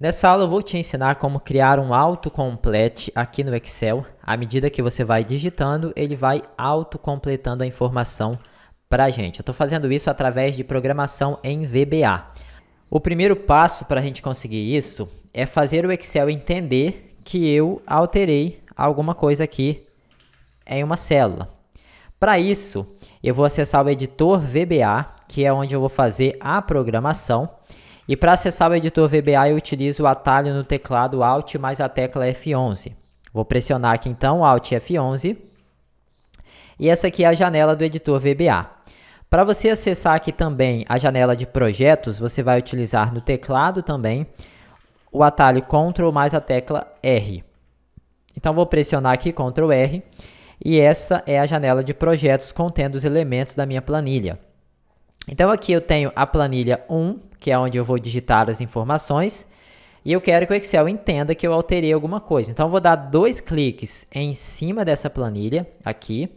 Nessa aula eu vou te ensinar como criar um autocomplete aqui no Excel. À medida que você vai digitando, ele vai autocompletando a informação para a gente. Eu estou fazendo isso através de programação em VBA. O primeiro passo para a gente conseguir isso é fazer o Excel entender que eu alterei alguma coisa aqui em uma célula. Para isso, eu vou acessar o editor VBA, que é onde eu vou fazer a programação. E para acessar o editor VBA, eu utilizo o atalho no teclado Alt mais a tecla F11. Vou pressionar aqui então Alt F11. E essa aqui é a janela do editor VBA. Para você acessar aqui também a janela de projetos, você vai utilizar no teclado também o atalho Ctrl mais a tecla R. Então vou pressionar aqui Ctrl R. E essa é a janela de projetos contendo os elementos da minha planilha. Então aqui eu tenho a planilha 1, que é onde eu vou digitar as informações, e eu quero que o Excel entenda que eu alterei alguma coisa. Então eu vou dar 2 cliques em cima dessa planilha, aqui.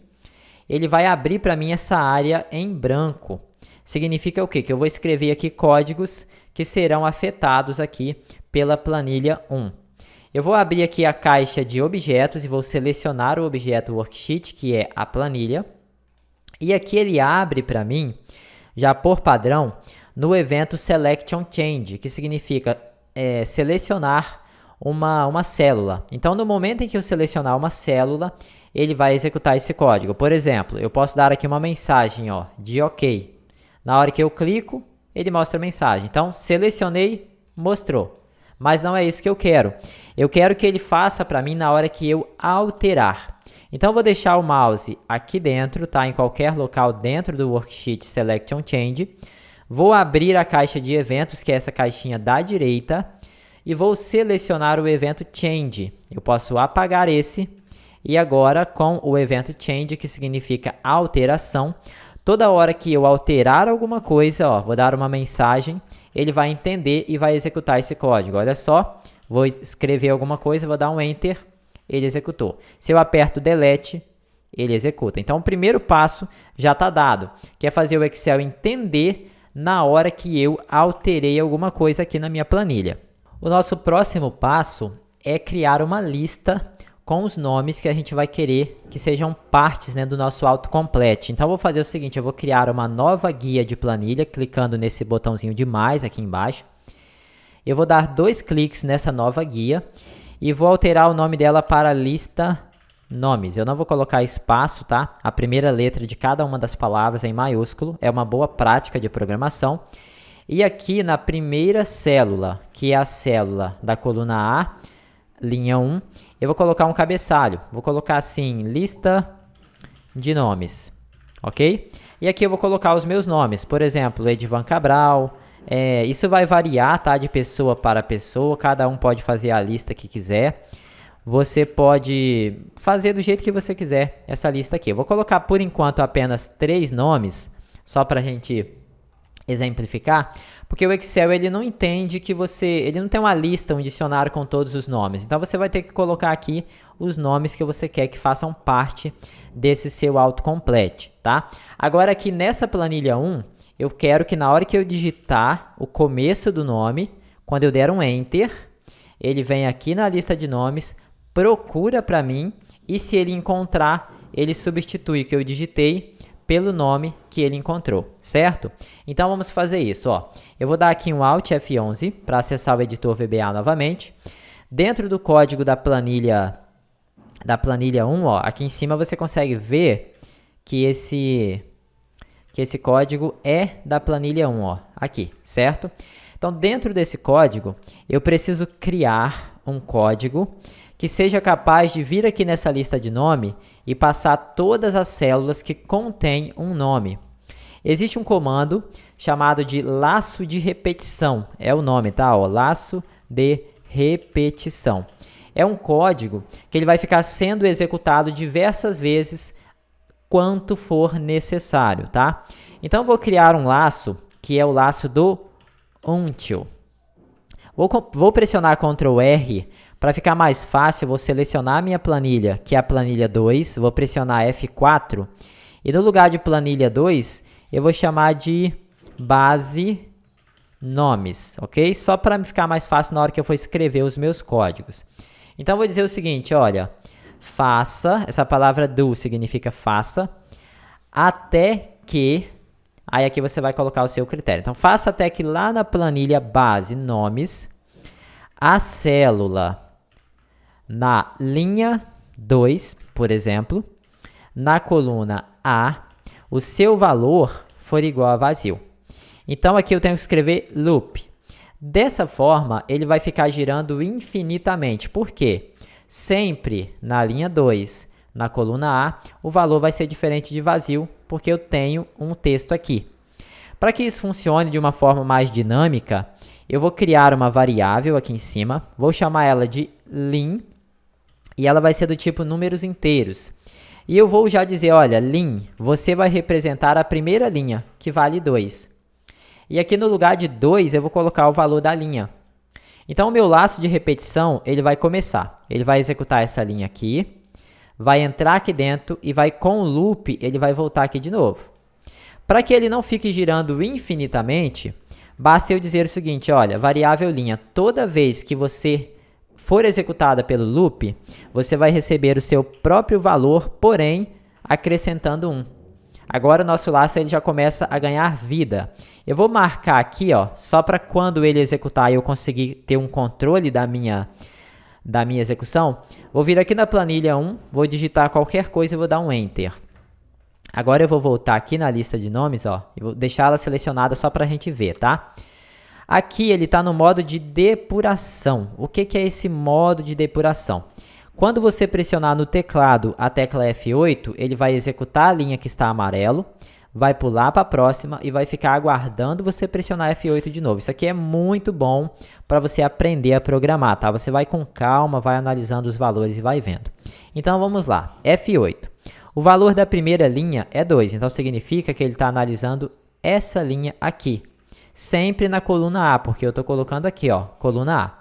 Ele vai abrir para mim essa área em branco. Significa o quê? Que eu vou escrever aqui códigos que serão afetados aqui pela planilha 1. Eu vou abrir aqui a caixa de objetos e vou selecionar o objeto Worksheet, que é a planilha. E aqui ele abre para mim, já por padrão, no evento Selection Change, que significa selecionar uma célula. Então, no momento em que eu selecionar uma célula, ele vai executar esse código. Por exemplo, eu posso dar aqui uma mensagem de OK. Na hora que eu clico, ele mostra a mensagem. Então, selecionei, mostrou. Mas não é isso que eu quero. Eu quero que ele faça para mim na hora que eu alterar. Então, eu vou deixar o mouse aqui dentro, tá? Em qualquer local dentro do Worksheet Selection Change. Vou abrir a caixa de eventos, que é essa caixinha da direita, e vou selecionar o evento Change. Eu posso apagar esse, e agora com o evento Change, que significa alteração, toda hora que eu alterar alguma coisa, vou dar uma mensagem, ele vai entender e vai executar esse código. Olha só, vou escrever alguma coisa, vou dar um Enter, ele executou. Se eu aperto Delete, ele executa. Então, o primeiro passo já está dado, que é fazer o Excel entender na hora que eu alterei alguma coisa aqui na minha planilha. O nosso próximo passo é criar uma lista com os nomes que a gente vai querer que sejam partes, do nosso autocomplete. Então, eu vou fazer o seguinte, eu vou criar uma nova guia de planilha, clicando nesse botãozinho de mais aqui embaixo. Eu vou dar 2 cliques nessa nova guia e vou alterar o nome dela para lista nomes. Eu não vou colocar espaço, tá? A primeira letra de cada uma das palavras é em maiúsculo. É uma boa prática de programação. E aqui na primeira célula, que é a célula da coluna A, linha 1, eu vou colocar um cabeçalho. Vou colocar assim, lista de nomes, ok? E aqui eu vou colocar os meus nomes. Por exemplo, Edvan Cabral. Isso vai variar, tá? De pessoa para pessoa. Cada um pode fazer a lista que quiser. Você pode fazer do jeito que você quiser essa lista aqui. Eu vou colocar, por enquanto, apenas 3 nomes, só para a gente exemplificar, porque o Excel ele não entende que ele não tem uma lista, um dicionário com todos os nomes. Então, você vai ter que colocar aqui os nomes que você quer que façam parte desse seu autocomplete, tá? Agora, aqui nessa planilha 1, eu quero que na hora que eu digitar o começo do nome, quando eu der um Enter, ele vem aqui na lista de nomes, procura para mim e se ele encontrar, ele substitui o que eu digitei pelo nome que ele encontrou, certo? Então vamos fazer isso, Eu vou dar aqui um Alt F11 para acessar o editor VBA novamente. Dentro do código da planilha 1, aqui em cima você consegue ver que esse código é da planilha 1, aqui, certo? Então, dentro desse código, eu preciso criar um código que seja capaz de vir aqui nessa lista de nome e passar todas as células que contêm um nome. Existe um comando chamado de laço de repetição. É o nome, tá? Laço de repetição. É um código que ele vai ficar sendo executado diversas vezes quanto for necessário, tá? Então, eu vou criar um laço que é o laço do until. Vou pressionar Ctrl R para ficar mais fácil. Vou selecionar a minha planilha, que é a planilha 2. Vou pressionar F4 e no lugar de planilha 2 eu vou chamar de base nomes, ok? Só para ficar mais fácil na hora que eu for escrever os meus códigos. Então, eu vou dizer o seguinte, olha, faça, essa palavra do significa faça, até que, aí aqui você vai colocar o seu critério. Então, faça até que lá na planilha base nomes, a célula na linha 2, por exemplo, na coluna A, o seu valor for igual a vazio. Então, aqui eu tenho que escrever loop. Dessa forma, ele vai ficar girando infinitamente. Por quê? Sempre na linha 2, na coluna A, o valor vai ser diferente de vazio, porque eu tenho um texto aqui. Para que isso funcione de uma forma mais dinâmica, eu vou criar uma variável aqui em cima, vou chamar ela de lim, e ela vai ser do tipo números inteiros. E eu vou já dizer, olha, lim, você vai representar a primeira linha, que vale 2. E aqui no lugar de 2, eu vou colocar o valor da linha. Então, o meu laço de repetição, ele vai começar. Ele vai executar essa linha aqui, vai entrar aqui dentro e vai, com o loop, ele vai voltar aqui de novo. Para que ele não fique girando infinitamente, basta eu dizer o seguinte, olha, variável linha, toda vez que você for executada pelo loop, você vai receber o seu próprio valor, porém, acrescentando 1. Agora, o nosso laço ele já começa a ganhar vida. Eu vou marcar aqui, ó, só para quando ele executar eu conseguir ter um controle da minha execução. Vou vir aqui na planilha 1, vou digitar qualquer coisa e vou dar um Enter. Agora eu vou voltar aqui na lista de nomes, ó, e vou deixar ela selecionada só para a gente ver, tá? Aqui ele está no modo de depuração. O que é esse modo de depuração? Quando você pressionar no teclado a tecla F8, ele vai executar a linha que está amarelo, vai pular para a próxima e vai ficar aguardando você pressionar F8 de novo. Isso aqui é muito bom para você aprender a programar, tá? Você vai com calma, vai analisando os valores e vai vendo. Então, vamos lá. F8. O valor da primeira linha é 2, então significa que ele está analisando essa linha aqui. Sempre na coluna A, porque eu estou colocando aqui, ó, coluna A.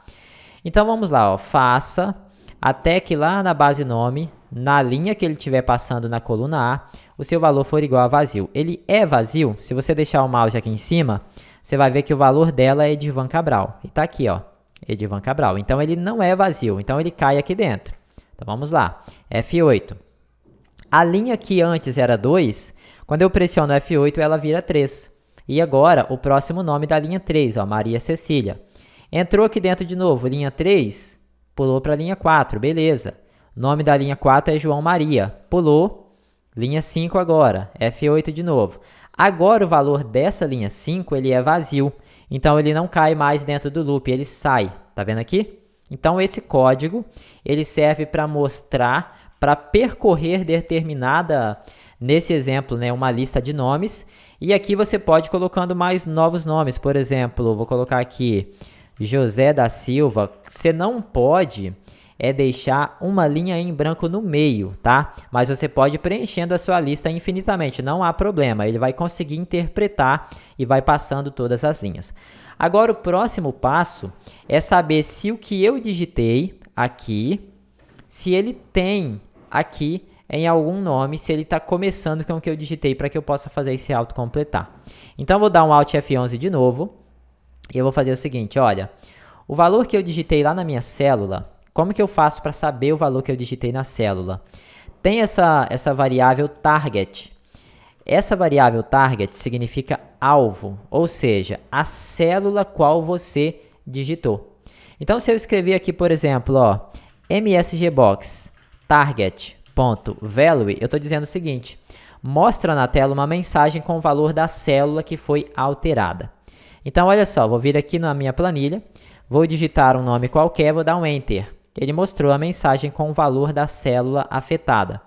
Então, vamos lá, ó, faça até que lá na base nome, na linha que ele estiver passando na coluna A, o seu valor for igual a vazio. Ele é vazio, se você deixar o mouse aqui em cima, você vai ver que o valor dela é Edivan Cabral. E está aqui, ó, Edivan Cabral. Então, ele não é vazio, então ele cai aqui dentro. Então, vamos lá, F8. A linha que antes era 2, quando eu pressiono F8, ela vira 3. E agora, o próximo nome da linha 3, ó, Maria Cecília. Entrou aqui dentro de novo, linha 3, pulou para a linha 4, beleza. O nome da linha 4 é João Maria, pulou, linha 5 agora, F8 de novo. Agora, o valor dessa linha 5, ele é vazio, então ele não cai mais dentro do loop, ele sai, tá vendo aqui? Então, esse código, ele serve para mostrar, para percorrer determinada, nesse exemplo, né, uma lista de nomes, e aqui você pode ir colocando mais novos nomes, por exemplo, vou colocar aqui José da Silva. Você não pode deixar uma linha em branco no meio, tá? Mas você pode ir preenchendo a sua lista infinitamente, não há problema, ele vai conseguir interpretar e vai passando todas as linhas. Agora, o próximo passo é saber se o que eu digitei aqui, se ele tem aqui em algum nome, se ele está começando com o que eu digitei para que eu possa fazer esse autocompletar. Então, eu vou dar um Alt F11 de novo e eu vou fazer o seguinte, olha, o valor que eu digitei lá na minha célula, como que eu faço para saber o valor que eu digitei na célula? Tem essa variável target. Essa variável target significa alvo, ou seja, a célula qual você digitou. Então, se eu escrever aqui, por exemplo, ó, msgbox target.value, eu estou dizendo o seguinte, mostra na tela uma mensagem com o valor da célula que foi alterada. Então, olha só, vou vir aqui na minha planilha, vou digitar um nome qualquer, vou dar um Enter. Ele mostrou a mensagem com o valor da célula afetada.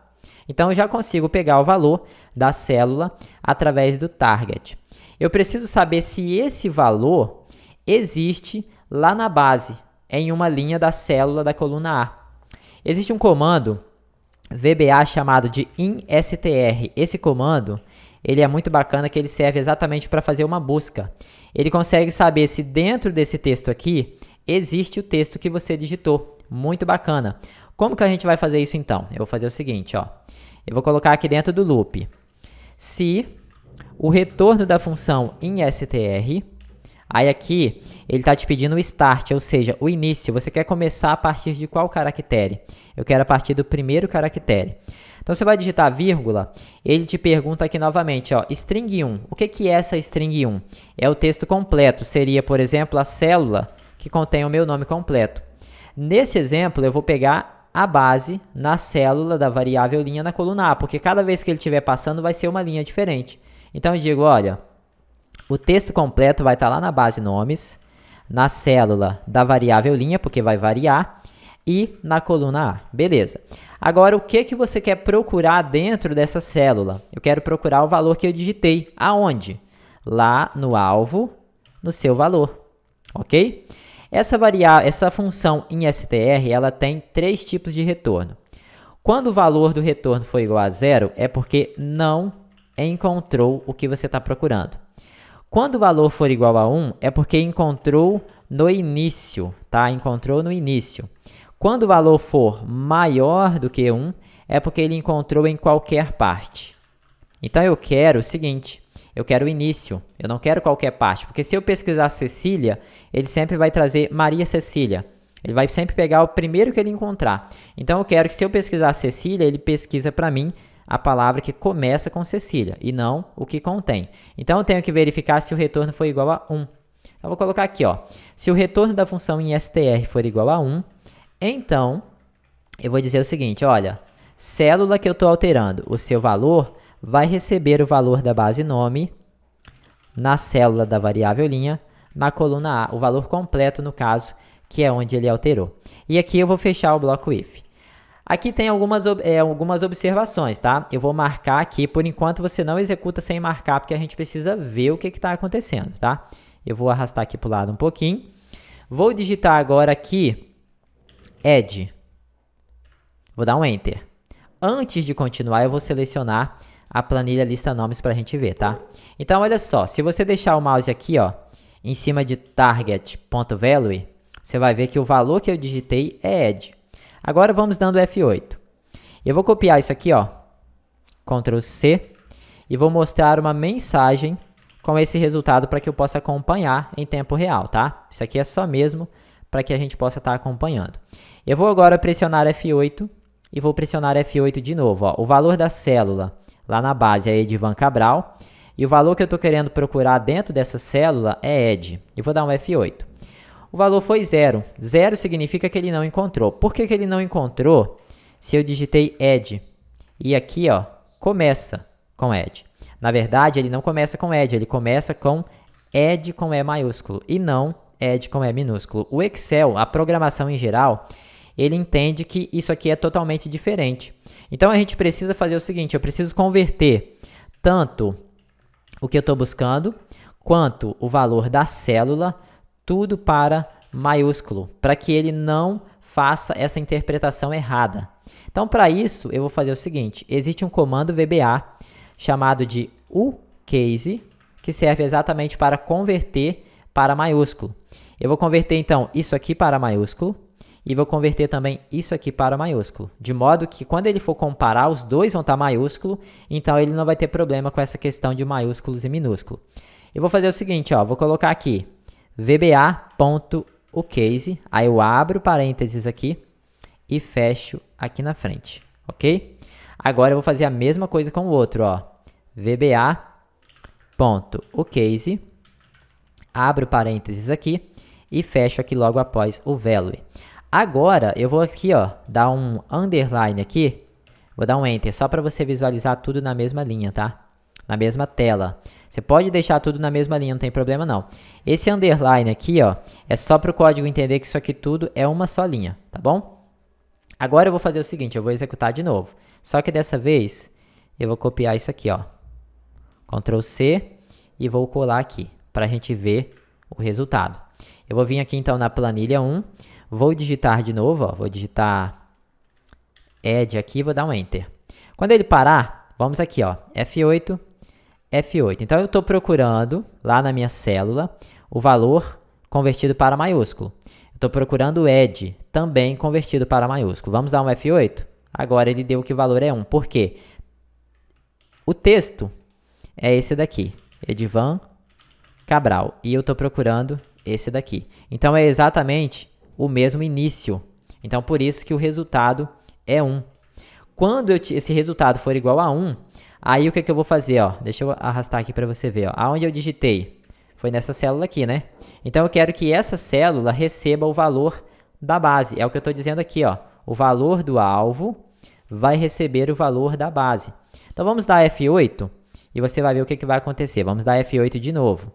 Então, eu já consigo pegar o valor da célula através do target. Eu preciso saber se esse valor existe lá na base, em uma linha da célula da coluna A. Existe um comando VBA chamado de instr. Esse comando, ele é muito bacana, que ele serve exatamente para fazer uma busca. Ele consegue saber se dentro desse texto aqui existe o texto que você digitou. Muito bacana. Como que a gente vai fazer isso então? Eu vou fazer o seguinte, ó. Eu vou colocar aqui dentro do loop. Se o retorno da função instr, Aí aqui, ele está te pedindo o start, ou seja, o início. Você quer começar a partir de qual caractere? Eu quero a partir do primeiro caractere. Então, você vai digitar vírgula, ele te pergunta aqui novamente, ó, string 1. O que é essa string 1? É o texto completo, seria, por exemplo, a célula que contém o meu nome completo. Nesse exemplo, eu vou pegar a base na célula da variável linha na coluna A, porque cada vez que ele estiver passando vai ser uma linha diferente. Então, eu digo, olha, o texto completo vai estar lá na base nomes, na célula da variável linha, porque vai variar, e na coluna A. Beleza. Agora, o que você quer procurar dentro dessa célula? Eu quero procurar o valor que eu digitei. Aonde? Lá no alvo, no seu valor. Ok? Essa função em str, ela tem 3 tipos de retorno. Quando o valor do retorno for igual a 0, é porque não encontrou o que você está procurando. Quando o valor for igual a 1, é porque encontrou no início, tá? Encontrou no início. Quando o valor for maior do que 1, é porque ele encontrou em qualquer parte. Então, eu quero o seguinte, eu quero o início, eu não quero qualquer parte, porque se eu pesquisar Cecília, ele sempre vai trazer Maria Cecília. Ele vai sempre pegar o primeiro que ele encontrar. Então, eu quero que se eu pesquisar Cecília, ele pesquisa para mim a palavra que começa com Cecília e não o que contém. Então, eu tenho que verificar se o retorno for igual a 1. Então, eu vou colocar aqui, ó, se o retorno da função em str for igual a 1, então, eu vou dizer o seguinte, olha, célula que eu estou alterando, o seu valor vai receber o valor da base nome na célula da variável linha, na coluna A, o valor completo, no caso, que é onde ele alterou. E aqui eu vou fechar o bloco if. Aqui tem algumas observações, tá? Eu vou marcar aqui, por enquanto você não executa sem marcar, porque a gente precisa ver o que está acontecendo, tá? Eu vou arrastar aqui para o lado um pouquinho. Vou digitar agora aqui add. Vou dar um enter. Antes de continuar, eu vou selecionar a planilha lista nomes para a gente ver, tá? Então, olha só, se você deixar o mouse aqui, ó, em cima de target.value, você vai ver que o valor que eu digitei é add. Agora, vamos dando F8. Eu vou copiar isso aqui, ó, Ctrl C, e vou mostrar uma mensagem com esse resultado para que eu possa acompanhar em tempo real, tá? Isso aqui é só mesmo para que a gente possa estar acompanhando. Eu vou agora pressionar F8 e vou pressionar F8 de novo. Ó. O valor da célula lá na base é Edivan Cabral e o valor que eu estou querendo procurar dentro dessa célula é Ed. Eu vou dar um F8. O valor foi 0. 0 significa que ele não encontrou. Por que ele não encontrou se eu digitei Ed? E aqui, ó, começa com Ed. Na verdade, ele não começa com Ed, ele começa com Ed com E maiúsculo e não Ed com E minúsculo. O Excel, a programação em geral, ele entende que isso aqui é totalmente diferente. Então, a gente precisa fazer o seguinte, eu preciso converter tanto o que eu estou buscando, quanto o valor da célula, tudo para maiúsculo, para que ele não faça essa interpretação errada. Então, para isso, eu vou fazer o seguinte, existe um comando VBA chamado de uCase, que serve exatamente para converter para maiúsculo. Eu vou converter, então, isso aqui para maiúsculo e vou converter também isso aqui para maiúsculo, de modo que quando ele for comparar, os dois vão estar maiúsculo, então ele não vai ter problema com essa questão de maiúsculos e minúsculo. Eu vou fazer o seguinte, ó, vou colocar aqui vba.uCase, aí eu abro parênteses aqui e fecho aqui na frente, ok? Agora eu vou fazer a mesma coisa com o outro, ó, vba.uCase, abro parênteses aqui e fecho aqui logo após o value. Agora, eu vou aqui, ó, dar um underline aqui, vou dar um enter, só para você visualizar tudo na mesma linha, tá? Na mesma tela. Você pode deixar tudo na mesma linha, não tem problema não. Esse underline aqui, ó, é só para o código entender que isso aqui tudo é uma só linha, tá bom? Agora eu vou fazer o seguinte, eu vou executar de novo. Só que dessa vez, eu vou copiar isso aqui, ó. Ctrl C e vou colar aqui, para a gente ver o resultado. Eu vou vir aqui então na planilha 1, vou digitar de novo, ó, vou digitar add aqui e vou dar um enter. Quando ele parar, vamos aqui, ó, F8, F8. Então, eu estou procurando lá na minha célula o valor convertido para maiúsculo. Estou procurando o add também convertido para maiúsculo. Vamos dar um F8? Agora ele deu que o valor é 1. Por quê? O texto é esse daqui, Edivan Cabral. E eu estou procurando esse daqui. Então, é exatamente o mesmo início. Então, por isso que o resultado é 1. Quando esse resultado for igual a 1, aí o que eu vou fazer? Ó? Deixa eu arrastar aqui para você ver. Ó. Aonde eu digitei? Foi nessa célula aqui, né? Então, eu quero que essa célula receba o valor da base. É o que eu estou dizendo aqui. Ó. O valor do alvo vai receber o valor da base. Então, vamos dar F8 e você vai ver o que vai acontecer. Vamos dar F8 de novo.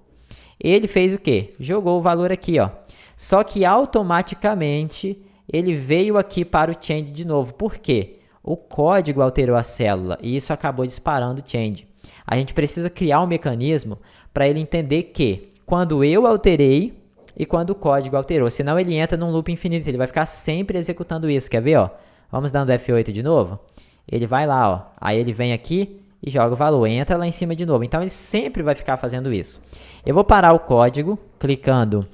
Ele fez o quê? Jogou o valor aqui, ó. Só que automaticamente ele veio aqui para o change de novo. Por quê? O código alterou a célula e isso acabou disparando o change. A gente precisa criar um mecanismo para ele entender que quando eu alterei e quando o código alterou. Senão ele entra num loop infinito, ele vai ficar sempre executando isso. Quer ver? Ó? Vamos dando F8 de novo? Ele vai lá, ó. Aí ele vem aqui e joga o valor, entra lá em cima de novo. Então ele sempre vai ficar fazendo isso. Eu vou parar o código clicando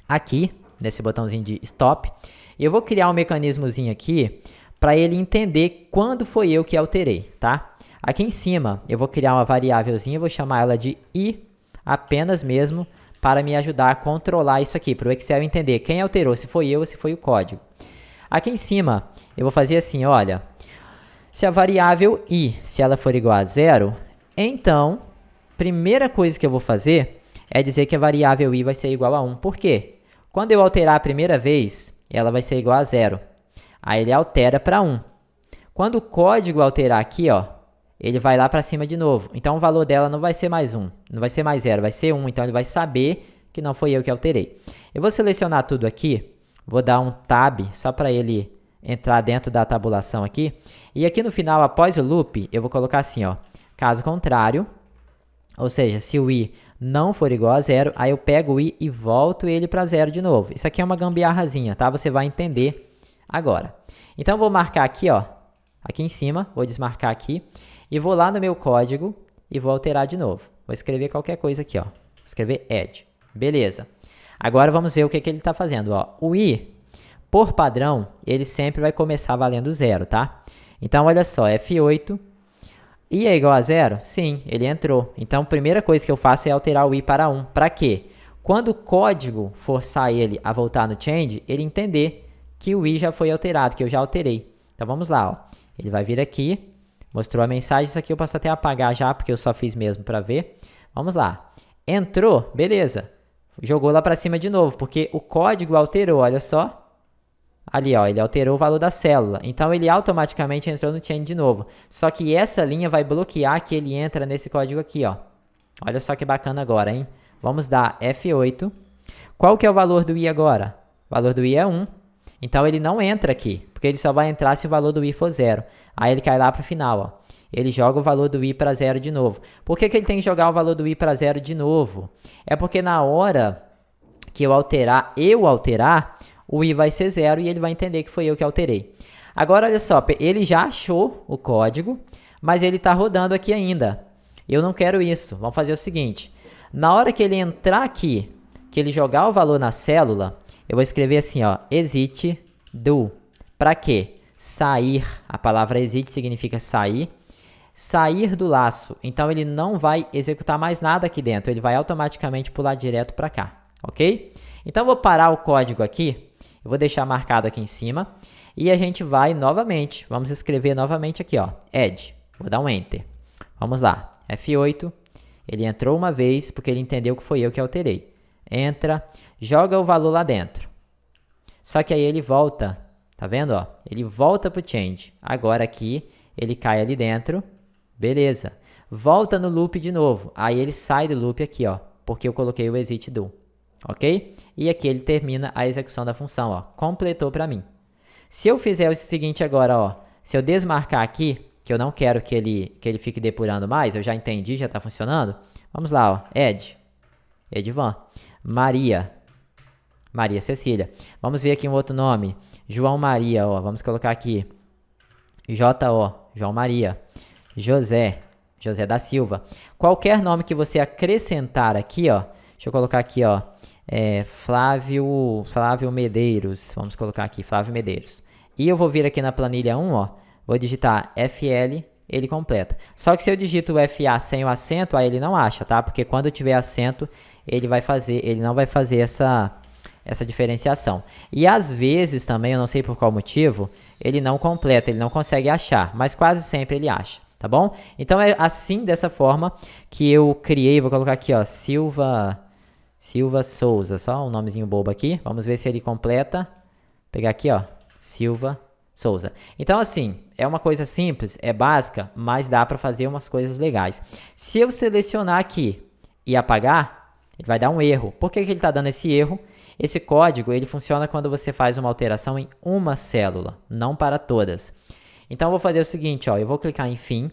aqui, nesse botãozinho de stop. E eu vou criar um mecanismozinho aqui para ele entender quando foi eu que alterei, tá? Aqui em cima eu vou criar uma variávelzinha, vou chamar ela de i, apenas mesmo para me ajudar a controlar isso aqui, para o Excel entender quem alterou, se foi eu ou se foi o código. Aqui em cima eu vou fazer assim, olha, se a variável i, se ela for igual a 0, então, primeira coisa que eu vou fazer é dizer que a variável i vai ser igual a 1. Por quê? Quando eu alterar a primeira vez, ela vai ser igual a 0. Aí ele altera para 1. Quando o código alterar aqui, ó, ele vai lá para cima de novo. Então, o valor dela não vai ser mais 1, não vai ser mais 0, vai ser 1. Então, ele vai saber que não foi eu que alterei. Eu vou selecionar tudo aqui, vou dar um tab só para ele entrar dentro da tabulação aqui. E aqui no final, após o loop, eu vou colocar assim, ó, caso contrário, ou seja, se o i não for igual a 0, aí eu pego o i e volto ele para 0 de novo. Isso aqui é uma gambiarrazinha, tá? Você vai entender agora. Então, eu vou marcar aqui, ó, aqui em cima, vou desmarcar aqui, e vou lá no meu código e vou alterar de novo. Vou escrever qualquer coisa aqui, ó. Vou escrever add. Beleza. Agora, vamos ver o que ele está fazendo, ó. O i, por padrão, ele sempre vai começar valendo 0, tá? Então, olha só, F8, i é igual a 0? Sim, ele entrou. Então, a primeira coisa que eu faço é alterar o i para 1. Para quê? Quando o código forçar ele a voltar no change, ele entender que o i já foi alterado, que eu já alterei. Então, vamos lá, ó. Ele vai vir aqui, mostrou a mensagem, isso aqui eu posso até apagar já, porque eu só fiz mesmo para ver. Vamos lá. Entrou, beleza. Jogou lá para cima de novo, porque o código alterou, olha só. Ali, ó, ele alterou o valor da célula. Então, ele automaticamente entrou no change de novo. Só que essa linha vai bloquear que ele entra nesse código aqui, ó. Olha só que bacana agora, hein? Vamos dar F8. Qual que é o valor do i agora? O valor do i é 1. Então, ele não entra aqui, porque ele só vai entrar se o valor do i for 0. Aí, ele cai lá para o final, ó. Ele joga o valor do i para 0 de novo. Por que ele tem que jogar o valor do i para 0 de novo? É porque na hora que eu alterar, o i vai ser 0 e ele vai entender que foi eu que alterei. Agora, olha só, ele já achou o código, mas ele está rodando aqui ainda. Eu não quero isso. Vamos fazer o seguinte. Na hora que ele entrar aqui, que ele jogar o valor na célula, eu vou escrever assim, ó, exit do. Para quê? Sair. A palavra exit significa sair. Sair do laço. Então, ele não vai executar mais nada aqui dentro. Ele vai automaticamente pular direto para cá. Ok? Então, eu vou parar o código aqui. Eu vou deixar marcado aqui em cima. E a gente vai novamente. Vamos escrever novamente aqui, ó. Add. Vou dar um Enter. Vamos lá. F8. Ele entrou uma vez porque ele entendeu que foi eu que alterei. Entra. Joga o valor lá dentro. Só que aí ele volta. Tá vendo, ó? Ele volta para o change. Agora aqui, ele cai ali dentro. Beleza. Volta no loop de novo. Aí ele sai do loop aqui, ó. Porque eu coloquei o exit do. Ok? E aqui ele termina a execução da função, ó. Completou para mim. Se eu fizer o seguinte agora, ó. Se eu desmarcar aqui, que eu não quero que ele fique depurando mais, eu já entendi, já está funcionando. Vamos lá, ó. Ed. Edvan. Maria. Maria Cecília. Vamos ver aqui um outro nome. João Maria, ó. Vamos colocar aqui. J.O. João Maria. José. José da Silva. Qualquer nome que você acrescentar aqui, ó. Deixa eu colocar aqui, ó. Flávio Medeiros. Vamos colocar aqui, Flávio Medeiros. E eu vou vir aqui na planilha 1, ó. Vou digitar FL ele completa. Só que se eu digito o FA sem o acento, aí ele não acha, tá? Porque quando tiver acento, ele não vai fazer essa diferenciação. E às vezes também, eu não sei por qual motivo, ele não completa, ele não consegue achar, mas quase sempre ele acha, tá bom? Então é assim, dessa forma, que eu criei, vou colocar aqui, ó, Silva Souza, só um nomezinho bobo aqui, vamos ver se ele completa. Vou pegar aqui, ó, Silva Souza. Então, assim, é uma coisa simples, é básica, mas dá para fazer umas coisas legais. Se eu selecionar aqui e apagar, ele vai dar um erro. Por que ele está dando esse erro? Esse código, ele funciona quando você faz uma alteração em uma célula, não para todas. Então, eu vou fazer o seguinte, ó, eu vou clicar em fim,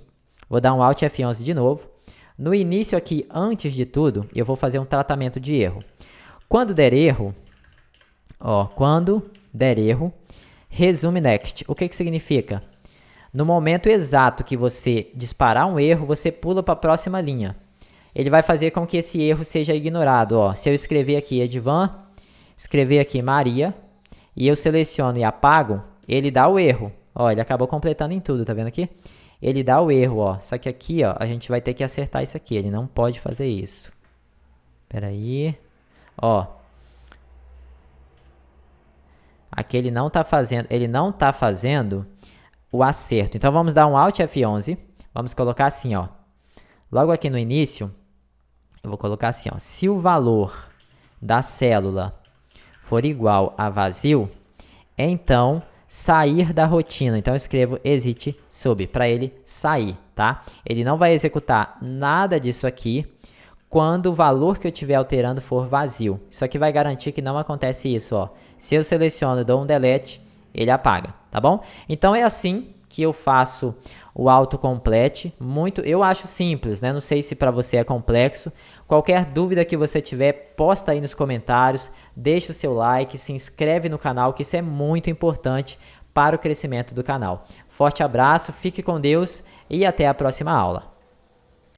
vou dar um Alt F11 de novo. No início aqui, antes de tudo, eu vou fazer um tratamento de erro. Quando der erro, resume next. O que significa? No momento exato que você disparar um erro, você pula para a próxima linha. Ele vai fazer com que esse erro seja ignorado. Ó, se eu escrever aqui Edvan, escrever aqui Maria, e eu seleciono e apago, ele dá o erro. Ó, ele acabou completando em tudo, tá vendo aqui? Ele dá o erro, ó. Só que aqui, ó, a gente vai ter que acertar isso aqui. Ele não pode fazer isso. Espera aí. Ó. Aqui ele não tá fazendo o acerto. Então vamos dar um Alt F11. Vamos colocar assim, ó. Logo aqui no início, eu vou colocar assim, ó. Se o valor da célula for igual a vazio, então sair da rotina. Então eu escrevo exit sub para ele sair, tá? Ele não vai executar nada disso aqui quando o valor que eu estiver alterando for vazio. Isso aqui vai garantir que não acontece isso, ó. Se eu seleciono e dou um delete, ele apaga, tá bom? Então é assim que eu faço o autocomplete. Eu acho simples, né? Não sei se para você é complexo. Qualquer dúvida que você tiver, posta aí nos comentários, deixa o seu like, se inscreve no canal, que isso é muito importante para o crescimento do canal. Forte abraço, fique com Deus e até a próxima aula.